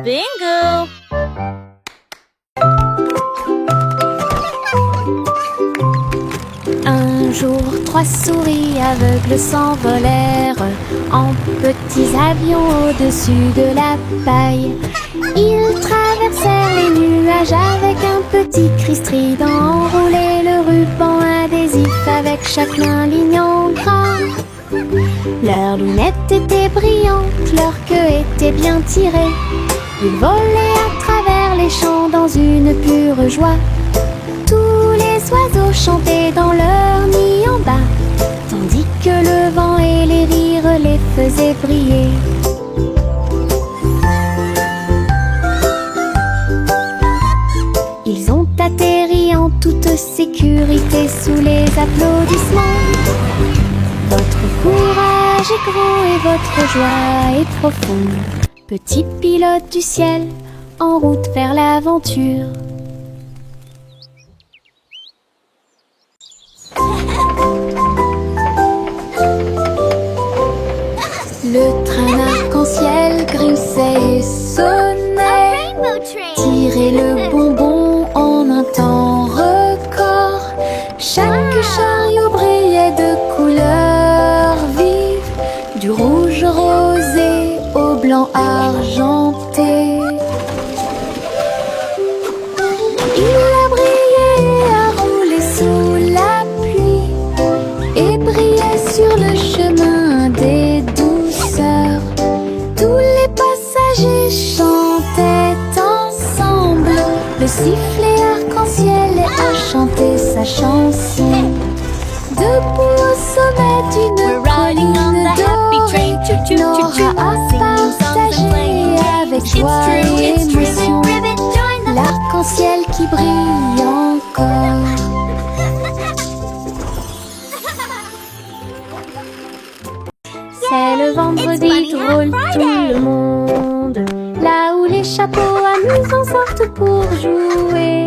Bingo! Un jour, 3 souris aveugles s'envolèrent en petits avions au-dessus de la paille. Ils traversèrent les nuages avec un petit cri strident, enroulé le ruban adhésif avec chaque main ligne en gras. Leurs lunettes étaient brillantes, leur queue était bien tirée. Ils volaient à travers les champs dans une pure joie. Tous les oiseaux chantaient dans leur nid en bas, tandis que le vent et les rires les faisaient briller. Ils ont atterri en toute sécurité sous les applaudissements. Votre courage est grand et votre joie est profonde. Petit pilote du ciel, en route vers l'aventure. Le train arc-en-ciel grinçait et sonnait. Tirez le bonbon en un temps record. Chaque chariot brillait de couleurs vives, du rouge rosé au blanc argenté. Il a brillé et a roulé sous la pluie et brillait sur le chemin des douceurs. Tous les passagers chantaient ensemble. Le sifflet arc-en-ciel a chanté sa chanson. Debout au sommet d'une colline dorée, Nora a partagé avec joie et émotion l'arc-en-ciel qui brille encore. C'est le vendredi drôle tout le monde, là où les chapeaux amusants sortent pour jouer.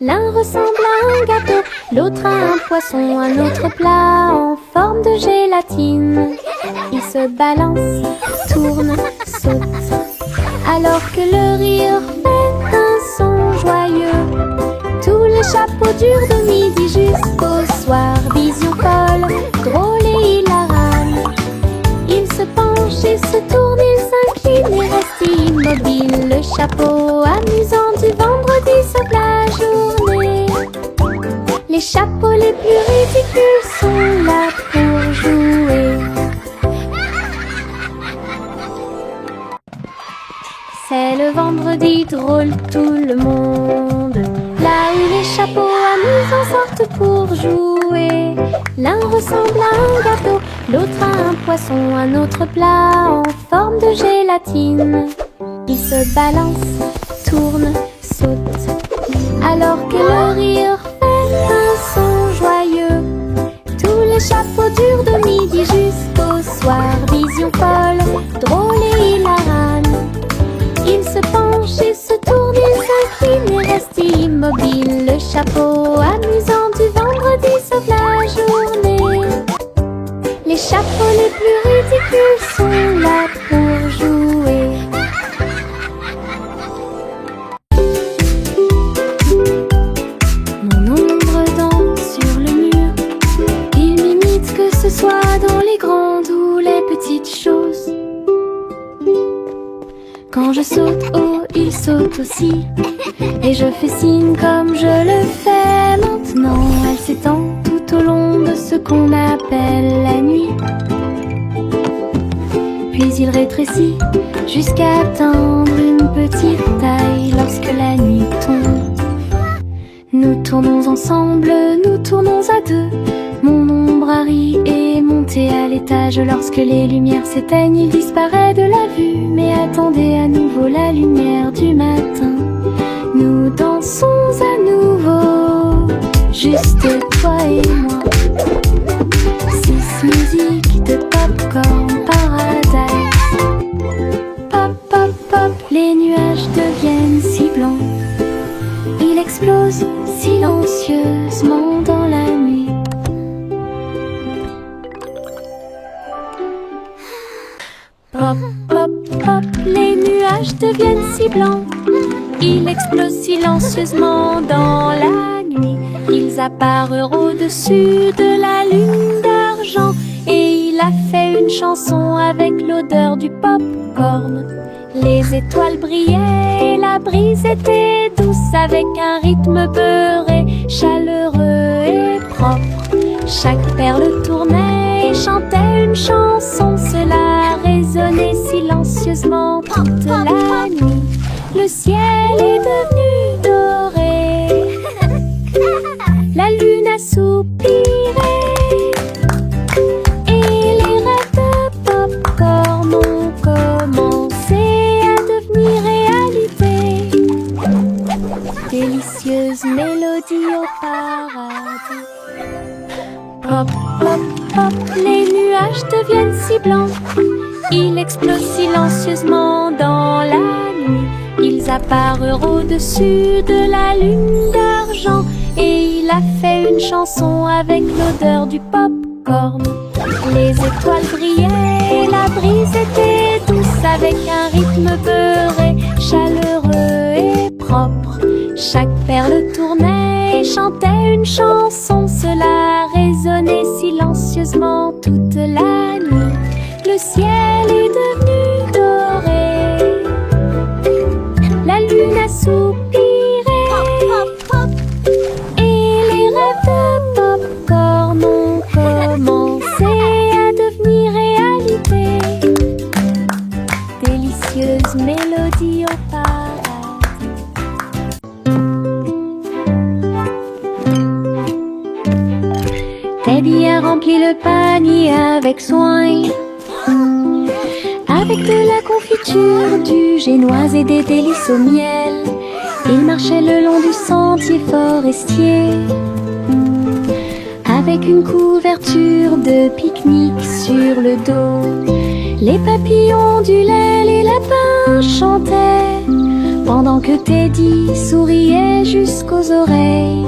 L'un ressemble à un gâteau, l'autre à un poisson, un autre plat en forme de gélatine. Il se balance, tourne, saute, alors que le rire fait un son joyeux. Tous les chapeaux durent de midi jusqu'au soir. Vision folle, drôle et hilarane. Il se penche et se tourne, il s'incline et reste immobile. Le chapeau amusant du vendredi sauve la journée. Les chapeaux les plus ridicules sont là pour jouer. C'est le vendredi drôle tout le monde, là où les chapeaux amusants sortent pour jouer. L'un ressemble à un gâteau, l'autre à un poisson, un autre plat en forme de gélatine. Il se balance, tourne, saute, alors que le rire fait un son joyeux. Tous les chapeaux durent de midi jusqu'au soir. Vision folle, drôle et hilarane. Il se penche et se tourne, il s'incline et reste immobile. Le chapeau amusant du vendredi sauve la journée. Les chapeaux les plus ridicules sont là pour jouer. Mon ombre danse sur le mur. Il m'imite que ce soit dans les grandes ou les petites choses. Quand je saute haut, il saute aussi. Et je fais signe comme je le fais maintenant. Elle s'étend tout au long de ce qu'on appelle la nuit. Puis il rétrécit jusqu'à atteindre une petite taille lorsque la nuit tombe. Nous tournons ensemble, nous tournons à deux. Mon ombre Harry est monté à l'étage. Lorsque les lumières s'éteignent, il disparaît de la vue. Mais attendez à nouveau la lumière du matin. Nous dansons à nouveau, juste toi et moi. 6 musiques de Popcorn Paradise. Pop, pop, pop, les nuages deviennent si blancs. Il explose silencieusement dans la nuit. Hop, hop, hop, les nuages deviennent si blancs. Ils explosent silencieusement dans la nuit. Ils apparurent au-dessus de la lune d'argent. Et il a fait une chanson avec l'odeur du pop-corn. Les étoiles brillaient et la brise était douce, avec un rythme beurré, chaleureux et propre. Chaque perle tournait et chantait une chanson. Cela résonnait silencieusement toute la nuit. Le ciel est devenu doré. La lune a soupiré. Et les rêves de pop-corn ont commencé à devenir réalité. Délicieuse mélodie au paradis. Pop, pop, pop, les nuages deviennent si blancs. Ils explosent silencieusement dans la nuit. Ils apparurent au-dessus de la lune d'argent. Et il a fait une chanson avec l'odeur du pop-corn. Les étoiles brillaient et la brise était douce, avec un rythme beurré, chaleureux et propre. Chaque perle tournait et chantait une chanson. Cela résonnait silencieusement toute la nuit. Le ciel est devenu doré. La lune a soupiré. Et les rêves de pop-corn ont commencé à devenir réalité. Délicieuse mélodie au paradis. Teddy a rempli le panier avec soin, avec de la confiture, du génoise et des délices au miel. Il marchait le long du sentier forestier, avec une couverture de pique-nique sur le dos. Les papillons ondulaient, les lapins chantaient, pendant que Teddy souriait jusqu'aux oreilles.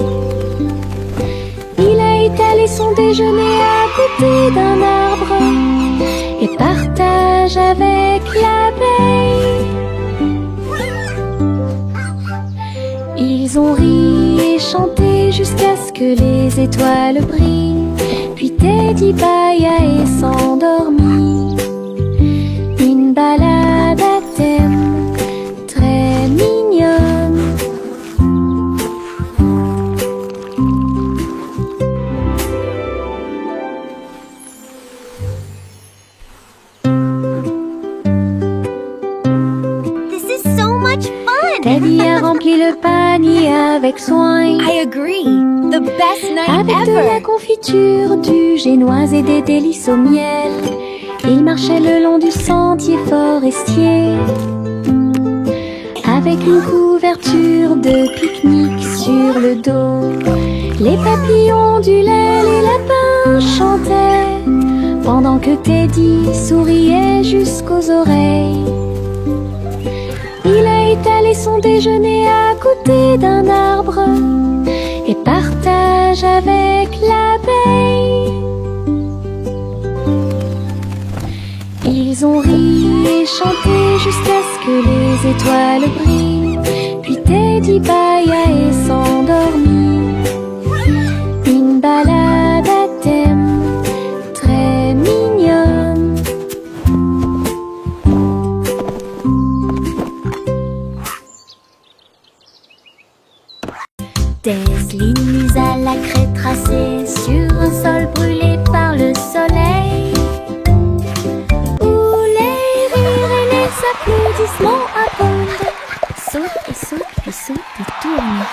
Il a étalé son déjeuner à côté d'un arbre et partage avec l'abeille. Ils ont ri et chanté jusqu'à ce que les étoiles brillent. Puis Teddy bâilla et s'endormit. Une balade à thème très mignonne. Teddy a rempli le panier avec soin. I agree. The best night Avec de la ever. confiture, du génoise et des délices au miel. Il marchait le long du sentier forestier, avec une couverture de pique-nique sur le dos. Les papillons ondulaient, les lapins chantaient, pendant que Teddy souriait jusqu'aux oreilles. Il a étalé son déjeuner à côté d'un arbre et partage avec l'abeille. Ils ont ri et chanté jusqu'à ce que les étoiles brillent. Puis Teddy bâilla et s'endormit. Une balade à thème très mignonne. Des lignes à la craie tracées sur un sol brûlé par le soleil, où les rires et les applaudissements abondent, sautent et sautent puis sautent et tournent.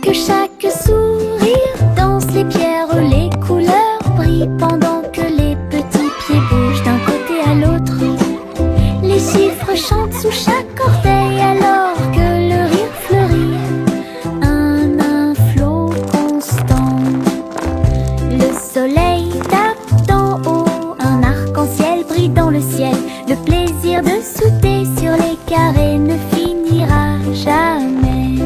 Que chaque sourire danse les pierres, les couleurs brillent pendant que les petits pieds bougent d'un côté à l'autre. Les chiffres chantent sous chaque orteil alors que le rire fleurit. Un flot constant. Le soleil tape d'en haut, un arc-en-ciel brille dans le ciel. Le plaisir de sauter sur les carrés ne finira jamais.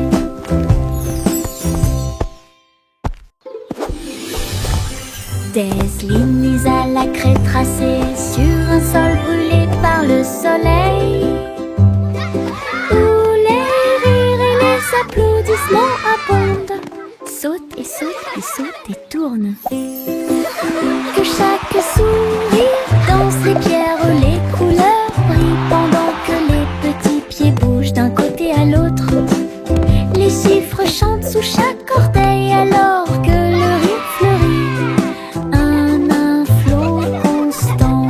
saute et tourne. Que chaque sourire danse les pierres, les couleurs brillent pendant que les petits pieds bougent d'un côté à l'autre. Les chiffres chantent sous chaque orteil alors que le rythme fleurit. Un flot constant.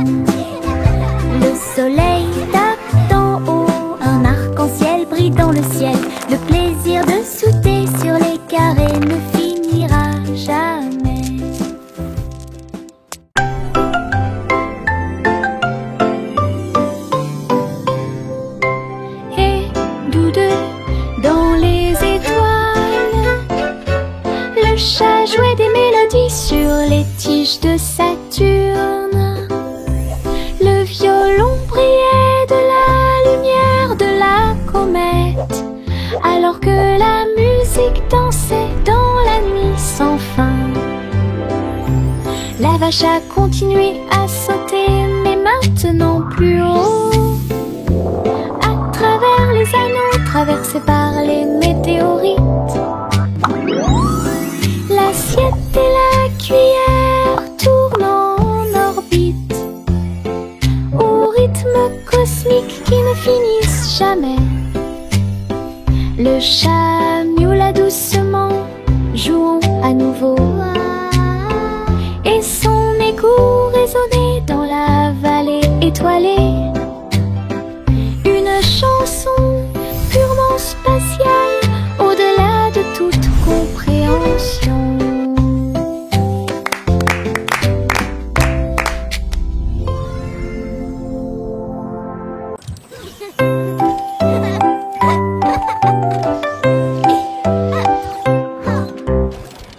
Le soleil tape d'en haut, un arc-en-ciel brille dans le ciel. Le plaisir de sauter sur les carrés ne finira jamais. Et tous deux dans les étoiles, le chat jouait des mélodies sur les tiges de Saturne. Le violon brillait de la lumière de la comète, alors que la musique dansait dans la nuit sans fin. La vache a continué à sauter, mais maintenant plus haut, à travers les anneaux traversés par les météorites. L'assiette et la cuillère tournent en orbite, au rythme cosmique qui ne finissent jamais. Le chat miaula doucement, jouons à nouveau. Et son écho résonnait dans la vallée étoilée. Une chanson purement spatiale, au-delà de toute compréhension.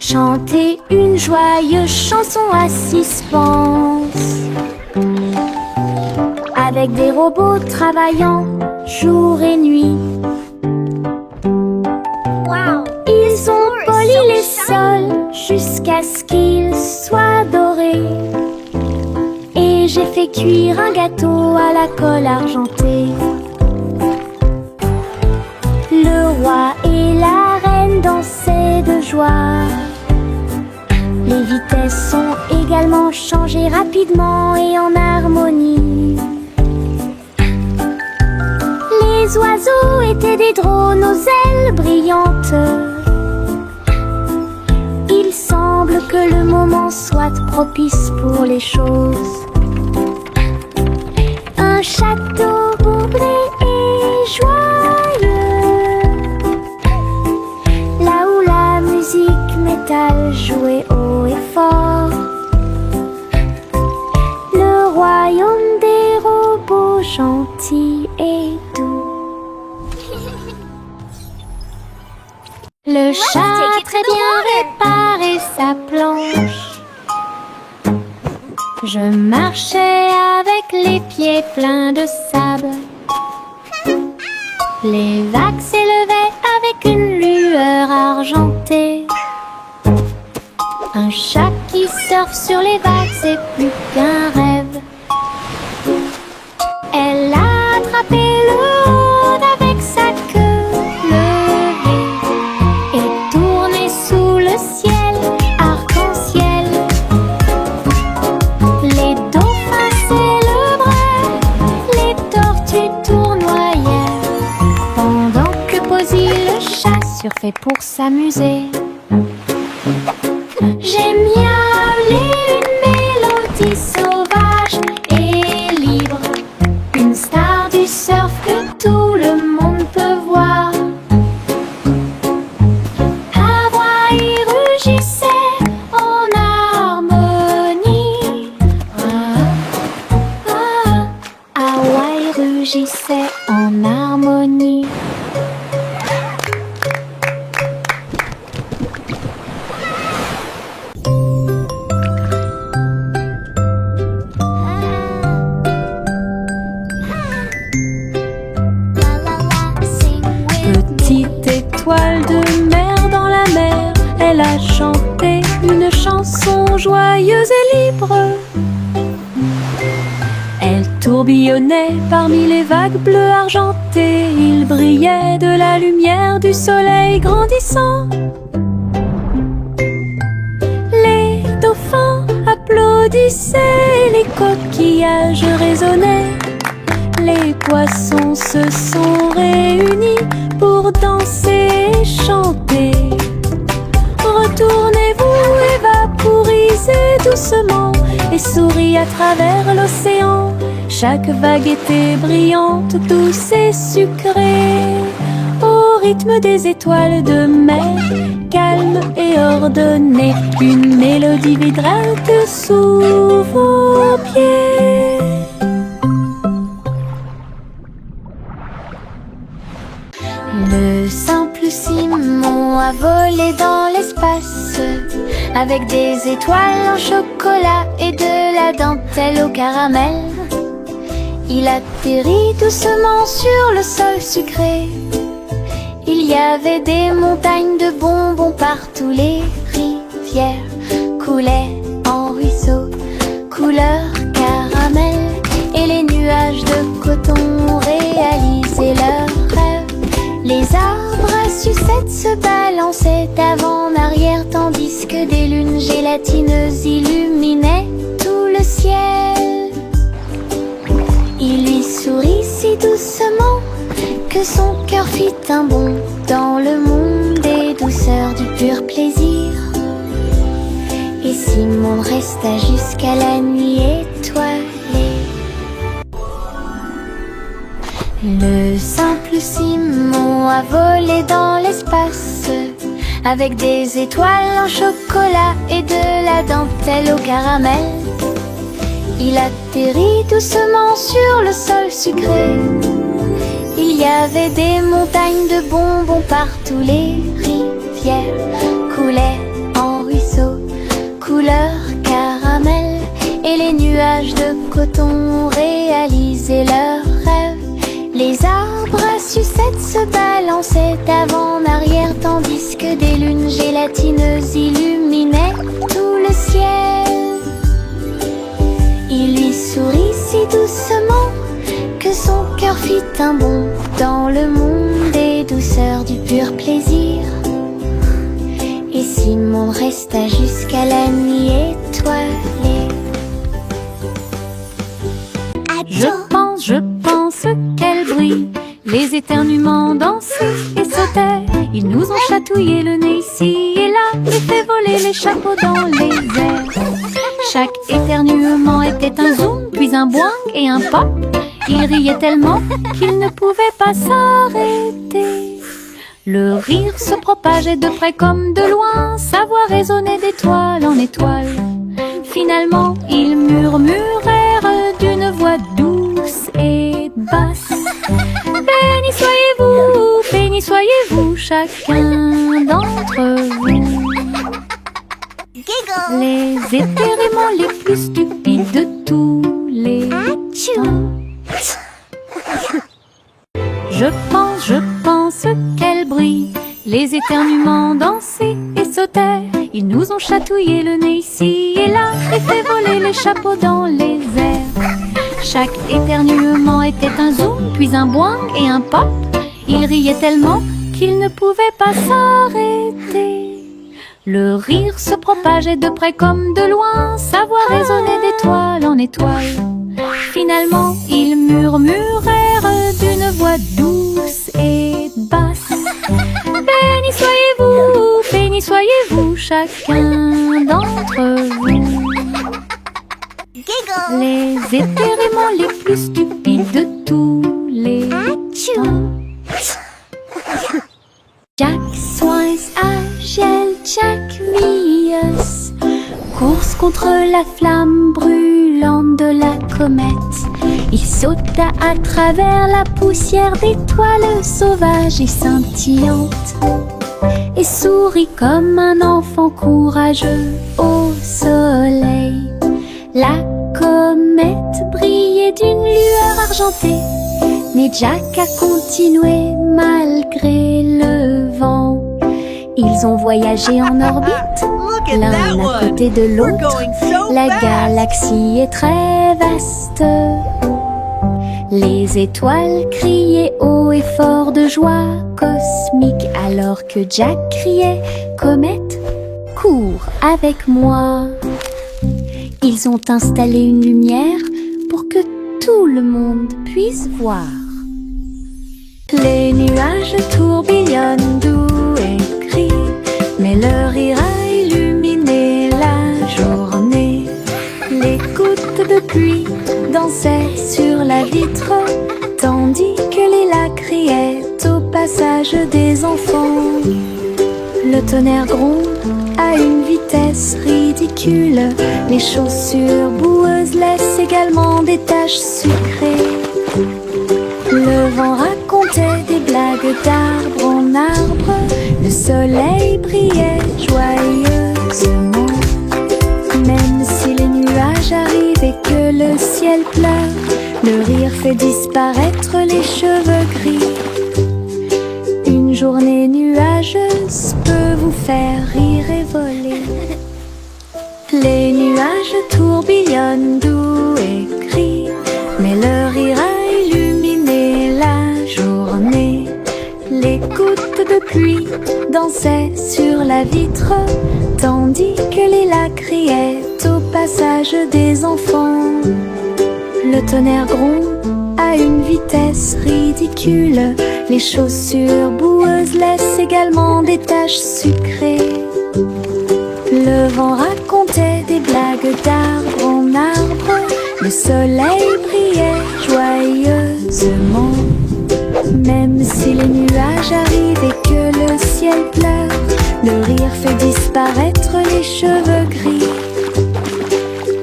Chanter une joyeuse chanson à suspense, avec des robots travaillant jour et nuit. Ils ont poli les sols jusqu'à ce qu'ils soient dorés. Et j'ai fait cuire un gâteau à la colle argentée. Le roi et la reine dansaient de joie. Les vitesses sont également changées rapidement et en harmonie. Les oiseaux étaient des drones aux ailes brillantes. Il semble que le moment soit propice pour les choses. Un château bouclé et joyeux, là où la musique métal jouait haut et fort. Le royaume des robots gentils et doux. Le chat a très bien réparé sa planche. Je marchais avec les pieds pleins de sable. Les vagues s'élevaient avec une lueur argentée. Un chat qui surfe sur les vagues, c'est plus qu'un rêve. Elle a attrapé le haut avec sa queue levée et tourné sous le ciel arc-en-ciel. Les dauphins célébraient, les tortues tournoyaient, pendant que Posy le chat surfait pour s'amuser. J'ai miaulé une mélodie sauvage et libre, une star du surf que tout le monde peut voir. Hawaï rugissait en harmonie. Hawaï rugissait en harmonie. Petite étoile de mer dans la mer, elle a chanté une chanson joyeuse et libre. Elle tourbillonnait parmi les vagues bleues argentées. Il brillait de la lumière du soleil grandissant. applaudissaient, les coquillages résonnaient. Les poissons se sont réunis pour danser et chanter. Retournez-vous et vaporisez doucement et souriez à travers l'océan. Chaque vague était brillante, douce et sucrée, au rythme des étoiles de mer, calme et ordonnée. Une mélodie vibrante sous vos pieds. Le simple Simon a volé dans l'espace avec des étoiles en chocolat et de la dentelle au caramel. Il atterrit doucement sur le sol sucré. Il y avait des montagnes de bonbons partout. Les rivières coulaient en ruisseaux couleur caramel. Et les nuages de coton réalisaient leurs rêves. Les arbres à sucettes se balançaient avant-arrière, tandis que des lunes gélatineuses illuminaient tout le ciel. Il lui sourit si doucement que son cœur fit un bond dans le monde des douceurs du pur plaisir. Et Simon resta jusqu'à la nuit étoilée. Le simple Simon a volé dans l'espace avec des étoiles en chocolat et de la dentelle au caramel. Il atterrit doucement sur le sol sucré. Il y avait des montagnes de bonbons partout. Les rivières coulaient en ruisseaux couleur caramel. Et les nuages de coton réalisaient leurs rêves. Les arbres à sucettes se balançaient avant-arrière, tandis que des lunes gélatineuses illuminaient tout le ciel. Il lui sourit si doucement que son cœur fit un bond dans le monde des douceurs du pur plaisir. Et Simon resta jusqu'à la nuit étoilée. Je pense qu'elle brille. Les éternuements dansaient et sautaient. Ils nous ont chatouillé le nez ici et là et fait voler les chapeaux dans les airs. Chaque éternuement était un zoom, puis un boing et un pop. Ils riaient tellement qu'ils ne pouvaient pas s'arrêter. Le rire se propageait de près comme de loin, sa voix résonnait d'étoile en étoile. Finalement, ils murmurèrent d'une voix douce et basse. Béni soyez-vous, chacun d'entre vous. Les éternuements les plus stupides de tous les temps. Je pense qu'elle brille. Les éternuements dansaient et sautaient. Ils nous ont chatouillé le nez ici et là et fait voler les chapeaux dans les airs. Chaque éternuement était un zoom, puis un boing et un pop. Ils riaient tellement qu'ils ne pouvaient pas s'arrêter. Le rire se propageait de près comme de loin, sa voix résonnait d'étoile en étoile. Finalement, ils murmurèrent d'une voix douce et basse. Béni soyez-vous, chacun d'entre vous. Les éternuements les plus stupides de tous les temps. Jack Swines, Agile, Jack Mius. Course contre la flamme brûlante de la comète. Il sauta à travers la poussière d'étoiles sauvages et scintillantes et sourit comme un enfant courageux au soleil. La comète brillait d'une lueur argentée, mais Jack a continué malgré le vent. Ils ont voyagé en orbite, l'un à côté de l'autre. La galaxie est très vaste. Les étoiles criaient haut et fort de joie cosmique, alors que Jack criait « Comète, cours avec moi !» Ils Ils ont installé une lumière pour que tout le monde puisse voir. Les nuages tourbillonnent doux et gris, mais leur rire a illuminé la journée. Les gouttes de pluie dansaient sur la vitre, tandis que les lacs criaient au passage des enfants. Le tonnerre gronde à une vitesse ridicule. Les chaussures boueuses laissent également des taches sucrées. Le vent racontait des blagues d'arbre en arbre. Le soleil brillait joyeusement. Même si les nuages arrivent et que le ciel pleure, le rire fait disparaître les cheveux gris. Une journée nuageuse peut vous faire rire et voler. Les nuages tourbillonnent doux et gris, mais leur rire a illuminé la journée. Les gouttes de pluie dansaient sur la vitre, tandis que les lacs criaient au passage des enfants. Le tonnerre gronde à une vitesse ridicule. Les chaussures boueuses laissent également des taches sucrées. Le vent racontait des blagues d'arbre en arbre. Le soleil brillait joyeusement. Même si les nuages arrivent et que le ciel pleure, le rire fait disparaître les cheveux gris.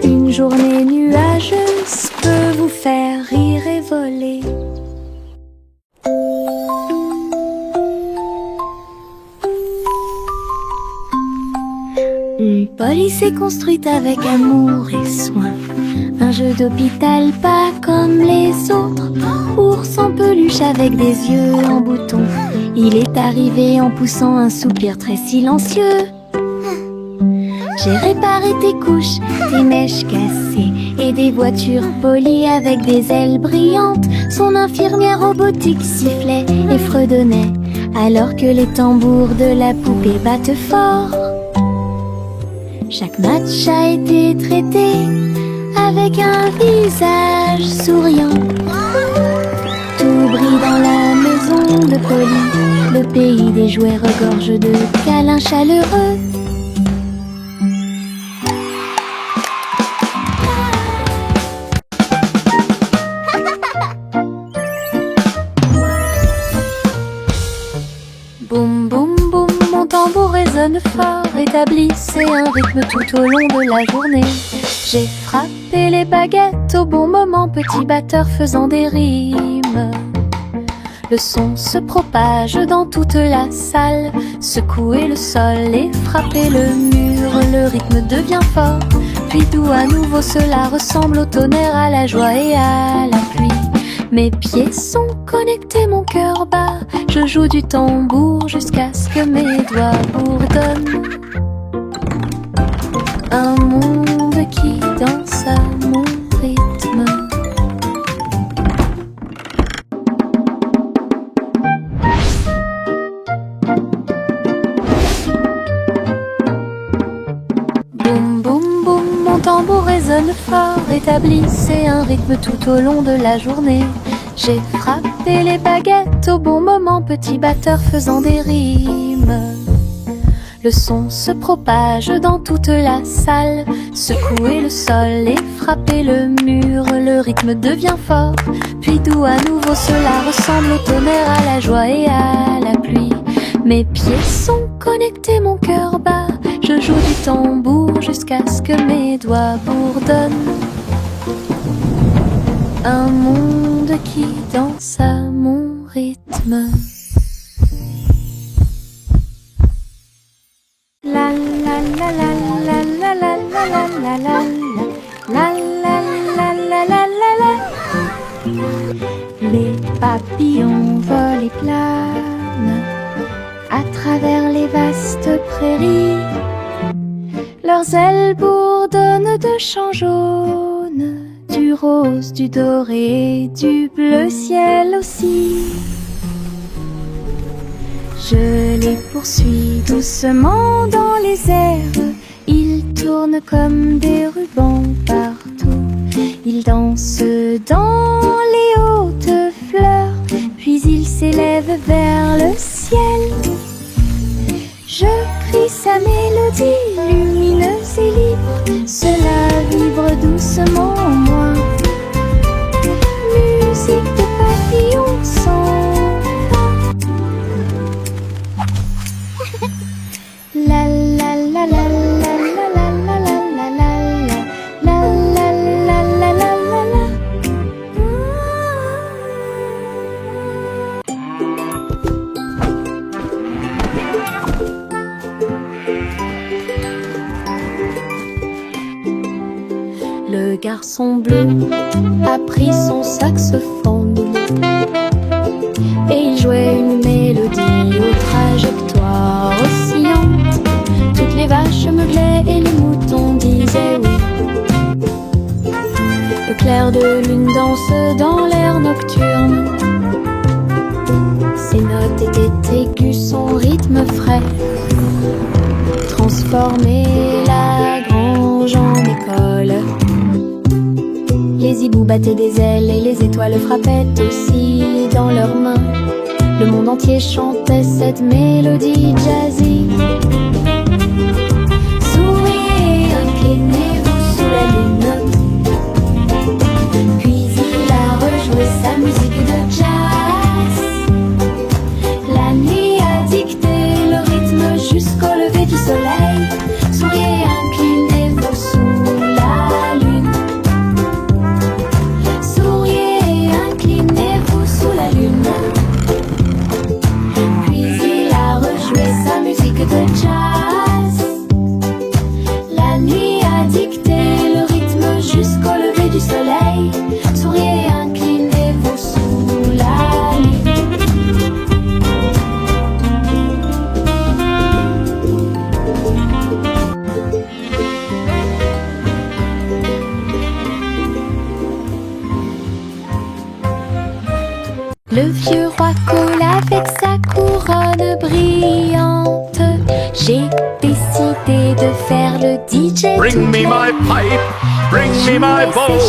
Une journée nuageuse peut vous faire rire et voler. Une police est construite avec amour et soin. Un jeu d'hôpital pas comme les autres. Ours en peluche avec des yeux en bouton. Il est arrivé en poussant un soupir très silencieux. J'ai réparé tes couches, tes mèches cassées et des voitures polies avec des ailes brillantes. Son infirmière robotique sifflait et fredonnait alors que les tambours de la poupée battent fort. Chaque match a été traité avec un visage souriant. Tout brille dans la maison de Polly. Le pays des jouets regorge de câlins chaleureux. Boum boum boum, mon tambour résonne fort. Établissez un rythme tout au long de la journée. J'ai frappé les baguettes au bon moment, petit batteur faisant des rimes. Le son se propage dans toute la salle. Secouez le sol et frappez le mur. Le rythme devient fort, puis doux à nouveau. Cela ressemble au tonnerre, à la joie et à la pluie. Mes pieds sont connectés, mon cœur bat. Je joue du tambour jusqu'à ce que mes doigts bourdonnent. Un monde qui danse à mon rythme. Boum boum boum, mon tambour résonne fort. Établissez un rythme tout au long de la journée. J'ai frappé les baguettes au bon moment, petit batteur faisant des rimes. Le son se propage dans toute la salle. Secouez le sol et frappez le mur. Le rythme devient fort, puis doux à nouveau. Cela ressemble au tonnerre, à la joie et à la pluie. Mes pieds sont connectés, mon cœur bat. Je joue du tambour jusqu'à ce que mes doigts bourdonnent. Un monde qui danse à mon rythme. La la la la la la la la la la la la la la la la. Les papillons volent et planent à travers les vastes prairies. Leurs ailes bourdonnent de chants jaunes, du rose, du doré, du bleu ciel aussi. Je les poursuis doucement dans les airs. Ils tournent comme des rubans partout. Ils dansent dans les hautes fleurs, puis ils s'élèvent vers le ciel. Je crie sa mélodie lumineuse et libre, cela vibre doucement en moi. Musique de papillons sans fin. La la la la la la la la la la la la la la la la la. Le garçon bleu a pris son saxophone et il jouait une mélodie aux trajectoires oscillantes. Toutes les vaches meuglaient et les moutons disaient oui. Le clair de lune danse dans l'air nocturne. Ses notes étaient aiguës, son rythme frais transformait la grange en école. Les hiboux battaient des ailes et les étoiles frappaient aussi dans leurs mains. Le monde entier chantait cette mélodie jazzy. Souriez, inclinez-vous sous la lune. Puis il a rejoué sa musique de jazz. La nuit a dicté le rythme jusqu'au lever du soleil. Souriez, inclinez-vous sous la lune. Souriez, inclinez-vous sous la lune. Puis il a rejoué sa musique de jazz. La nuit a dicté le rythme jusqu'au lever du soleil. Souriez, inclinez-vous sous la lune. Le vieux roi coule avec sa couronne brillante. J'ai décidé de faire le DJ. Bring me my pipe, bring me my bowl,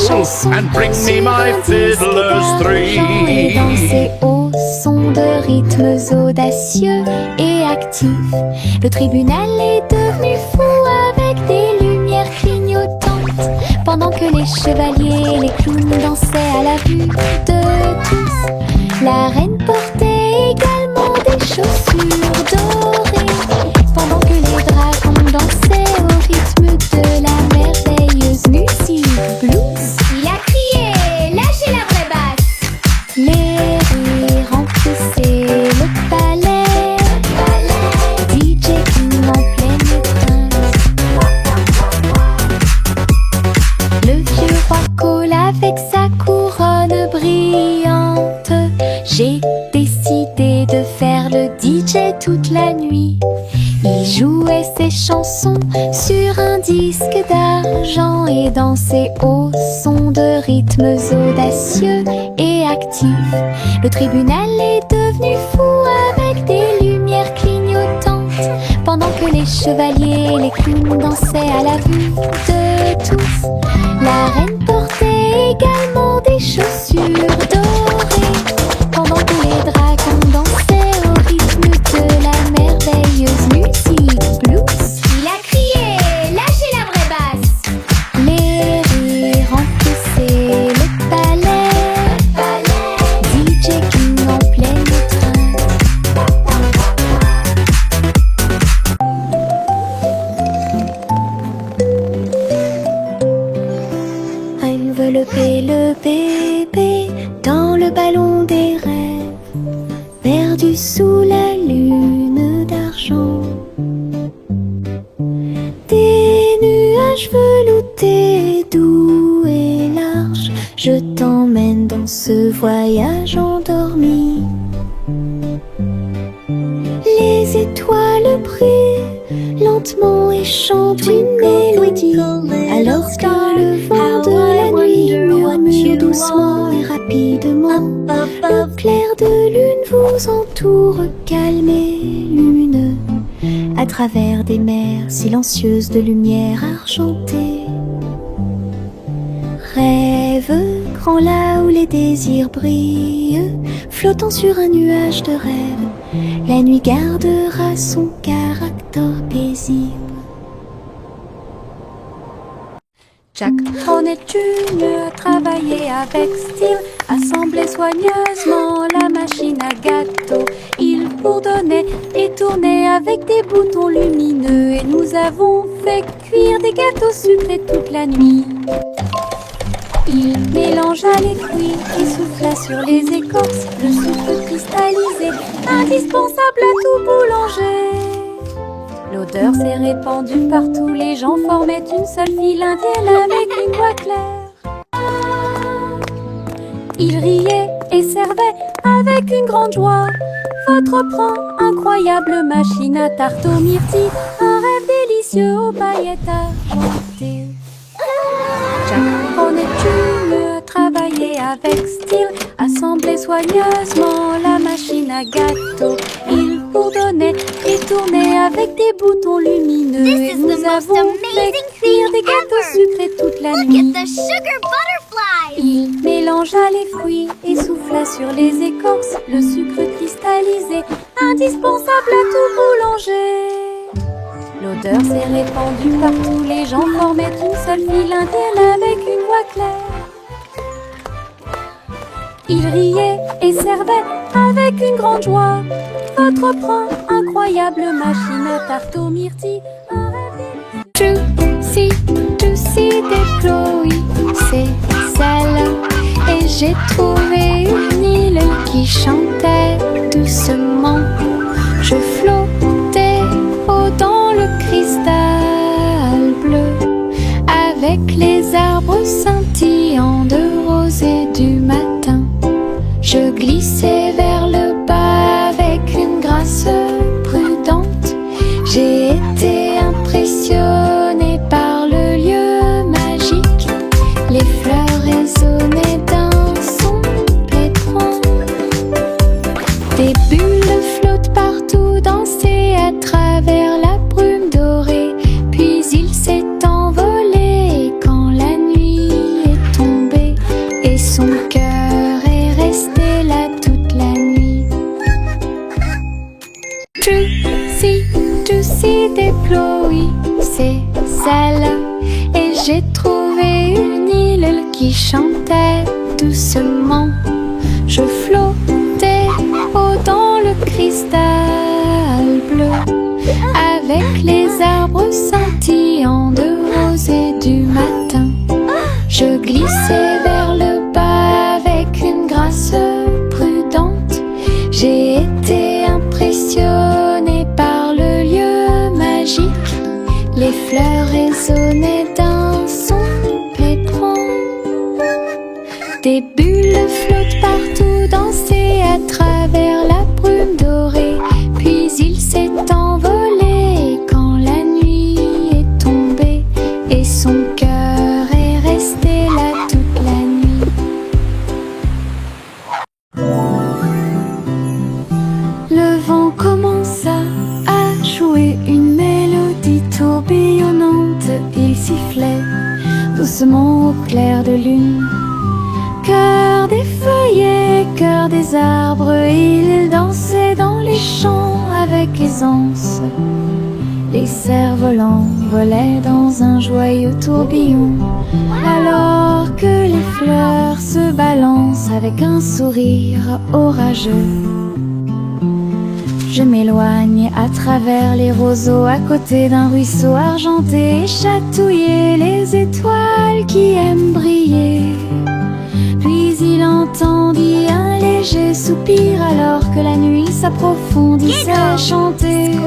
and bring me my fiddler's three. Et danser au son de rythmes audacieux et actifs. Le tribunal est devenu fou avec des lumières clignotantes, pendant que les chevaliers et les clowns dansaient à la vue de tous. La reine portait également des chaussures dorées, pendant que les dragons dansaient au rythme de la merveilleuse musique blues. Il a crié, lâchez la vraie basse. Les rires remplissaient le palais, DJ King en pleine étreinte. Le vieux roi coule avec sa couronne brillante. J'ai décidé de faire le DJ toute la nuit. Il jouait ses chansons sur un disque d'argent et dansait au son de rythmes audacieux et actifs. Le tribunal est devenu fou avec des lumières clignotantes, pendant que les chevaliers et les clowns dansaient à la vue de tous. La reine portait également des chaussures dorées, pendant que les dragons dansaient au rythme de la merveilleuse musique blues. Il a crié, lâchez la vraie basse. Les rires remplissaient le palais, DJ King en pleine étreinte. Envelopper le bébé dans le ballon des rêves, perdu sous la lune d'argent. Des nuages veloutés, doux et larges, je t'emmène dans ce voyage endormi. Les étoiles brillent lentement et chantent une mélodie, alors que le vent de la nuit murmure doucement et rapidement. Le clair de lune vous entoure, calme et lumineux. À à travers des mers silencieuses de lumière argentée. Rêve grand là où les désirs brillent, flottant sur un nuage de rêve, la nuit gardera son caractère paisible. Jack Hornet Jr. travaillait avec style, assemblait soigneusement la machine à gâteau. Il bourdonnait et tournait avec des boutons lumineux, et nous avons fait cuire des gâteaux sucrés toute la nuit. Il mélangea les fruits et souffla sur les écorces, le sucre cristallisé, indispensable à tout boulanger. L'odeur s'est répandue partout, les gens formaient une seule file indienne avec une voix claire. Il riait et servait avec une grande joie. Votre pran, incroyable machine à tarte aux myrtilles, un rêve délicieux aux paillettes argentées. Jack Hornet Jr. travaillait avec style, assemblait soigneusement la machine à gâteau. Il bourdonnait et tournait avec des boutons lumineux, et nous avons fait cuire des gâteaux sucrés toute la nuit. Il mélangea les fruits et souffla sur les écorces, le sucre cristallisé, indispensable à tout boulanger. L'odeur s'est répandue partout, les gens formaient une seule file indienne avec une voix claire. Il riait et servait avec une grande joie. Votre pran, incroyable machine à tarte aux myrtilles, un rêve délicieux. Juicy des Chloé, c'est celle. Et j'ai trouvé une île qui chantait doucement. Je flottais dans le cristal bleu, avec les arbres scintillants de rosée du matin. Je glissais vers le bas avec une grâce prudente. J'ai été impressionnée par le lieu magique. Les fleurs résonnaient d'un son pétrant. Des bulles flottent partout, dansaient à travers la brume dorée. Puis il s'est envolé quand la nuit est tombée, et son cœur est resté là toute la nuit. Juicy des Chloé, c'est celle. Et j'ai trouvé une île qui chantait doucement. Je flottais dans le cristal bleu, avec les arbres scintillants de rosée du matin. Je glissais vers le bas avec une grâce prudente. J'ai été impressionnée par le lieu magique. Les fleurs résonnaient d'un son pétrant. Des bulles flottent partout, dansaient à travers la brume dorée. Puis il s'est envolé quand la nuit est tombée, et son cœur est resté là toute la nuit. Le vent commença à jouer une mélodie tourbillonnante. Il sifflait doucement au clair de lune. Cœur des feuillets, cœur des arbres, il dansait dans les champs avec aisance. Les cerfs-volants volaient dans un joyeux tourbillon, alors que les fleurs se balancent avec un sourire orageux. Je m'éloigne à travers les roseaux, à côté d'un ruisseau argenté, et chatouiller les étoiles qui aiment briller. Puis il entendit un léger soupir, alors que la nuit s'approfondissait à chanter. Oh,